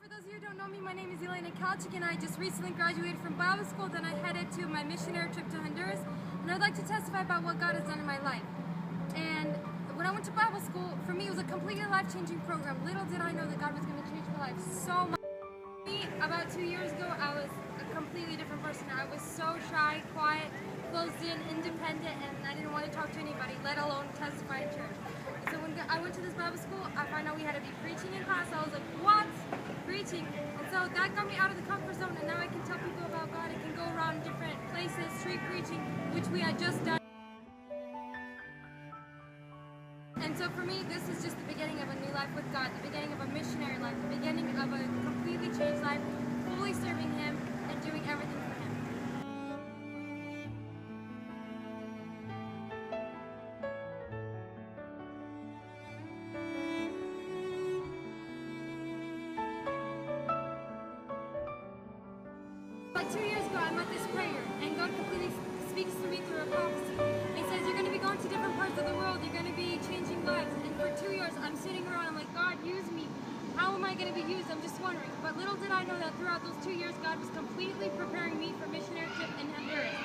For those of you who don't know me, my name is Elena Kalchik and I just recently graduated from Bible school. Then I headed to my missionary trip to Honduras, and I'd like to testify about what God has done in my life. And when I went to Bible school, for me it was a completely life-changing program. Little did I know that God was going to change my life so much. For me, about 2 years ago, I was a completely different person. I was so shy, quiet, closed in, independent, and I didn't want to talk to anybody, let alone testify in church. So when I went to this Bible school, I found out we had to be preaching in class. I was like, what? Preaching? And so that got me out of the comfort zone, and now I can tell people about God. I can go around different places, street preaching, which we had just done. And so for me, this is just the beginning of a new life with God, the beginning of a missionary life, the beginning of a completely changed life, fully serving Him and doing everything for Him. Like 2 years ago, I met this prayer, and God completely speaks to me through a prophecy. He says, you're going to be going to different parts of the world, you're going to be changing lives. And for 2 years, I'm sitting around, I'm like, God, use me. How am I going to be used? I'm just wondering. But little did I know that throughout those 2 years, God was completely preparing me for missionary trip in Honduras.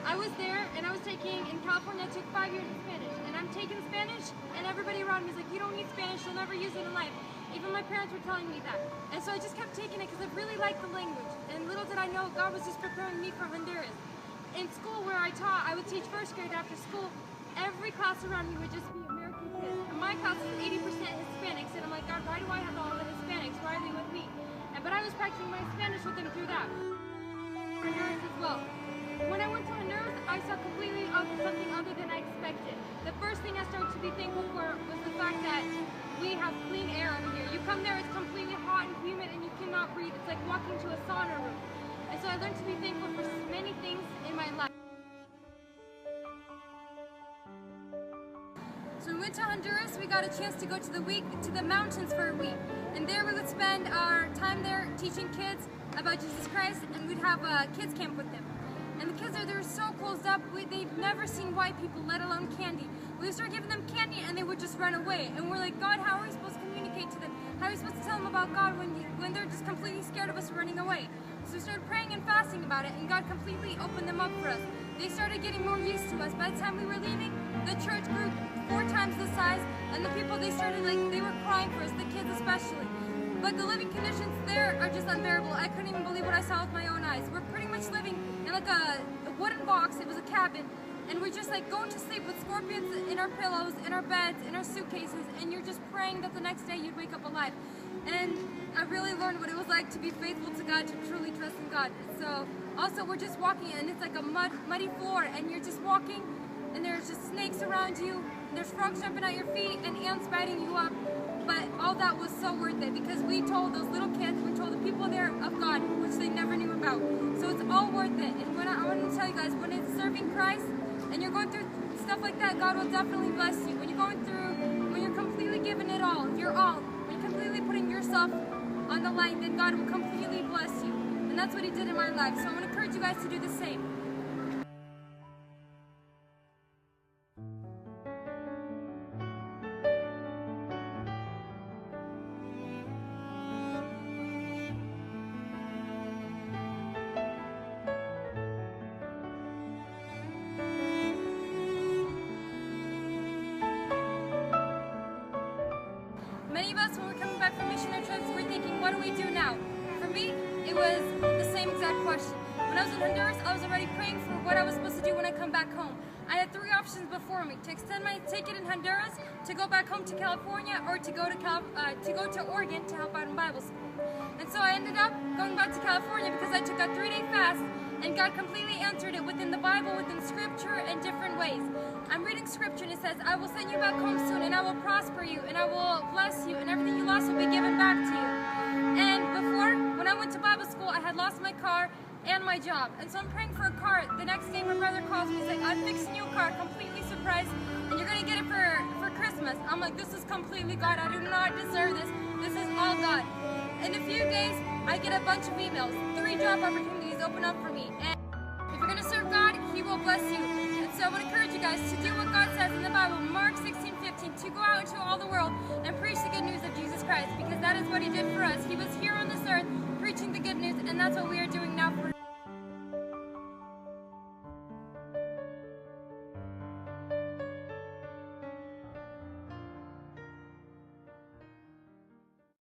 I was there, and I was taking, in California, I took 5 years of Spanish. And I'm taking Spanish, and everybody around me is like, you don't need Spanish, you'll never use it in life. Even my parents were telling me that. And so I just kept taking it because I really liked the language. And little did I know, God was just preparing me for Honduras. In school where I taught, I would teach first grade after school. Every class around me would just be American kids. And my class was 80% Hispanics. And I'm like, God, why do I have all the Hispanics? Why are they with me? But I was practicing my Spanish with them through that. Honduras as well. When I went to Honduras, I saw completely something other than I expected. The first thing I started to be thankful for was the fact that we have clean air over here. You come there, it's completely hot and humid and you cannot breathe. It's like walking to a sauna room. And so I learned to be thankful for many things in my life. So we went to Honduras, we got a chance to go to the mountains for a week. And there we would spend our time there teaching kids about Jesus Christ, and we'd have a kids camp with them. And the kids there, they were so closed up, they've never seen white people, let alone candy. We would start giving them candy and they would just run away. And we're like, God, how are we supposed to communicate to them? How are we supposed to tell them about God when they're just completely scared of us running away? So we started praying and fasting about it, and God completely opened them up for us. They started getting more used to us. By the time we were leaving, the church grew 4 times the size, and the people, they were crying for us, the kids especially. But the living conditions there are just unbearable. I couldn't even believe what I saw with my own eyes. We're pretty much living in like a wooden box. It was a cabin. And we're just like going to sleep with scorpions in our pillows, in our beds, in our suitcases. And you're just praying that the next day you'd wake up alive. And I really learned what it was like to be faithful to God, to truly trust in God. So also we're just walking, and it's like a muddy floor. And you're just walking, and there's just snakes around you. There's frogs jumping at your feet and ants biting you up. But all that was so worth it, because we told those little kids, we told the people there of God, which they never knew about. So it's all worth it. And I want to tell you guys, when it's serving Christ and you're going through stuff like that, God will definitely bless you. When you're completely giving it all, when you're completely putting yourself on the line, then God will completely bless you. And that's what He did in my life. So I want to encourage you guys to do the same. Many of us, when we're coming back from missionary trips, we're thinking, what do we do now? For me, it was the same exact question. When I was in Honduras, I was already praying for what I was supposed to do when I come back home. I had 3 options before me: to extend my ticket in Honduras, to go back home to California, or to go to Oregon to help out in Bible school. And so I ended up going back to California because I took a 3-day fast, and God completely answered it within the Bible, within Scripture, and different ways. I'm reading Scripture, and it says, I will send you back home soon, and I will prosper you, and I will bless you, and everything you lost will be given back to you. And before, when I went to Bible school, I had lost my car and my job. And so I'm praying for a car. The next day, my brother calls me. He's like, I'm fixing you a car, completely surprised, and you're going to get it for Christmas. I'm like, this is completely God. I do not deserve this. This is all God. In a few days, I get a bunch of emails. 3 job opportunities open up for me. And if you're going to serve God, He will bless you. And so I want to encourage you guys to do what God says in the Bible, Mark 16:15, to go out into all the world and preach the good news of Jesus Christ, because that is what He did for us. He was here on that's what we are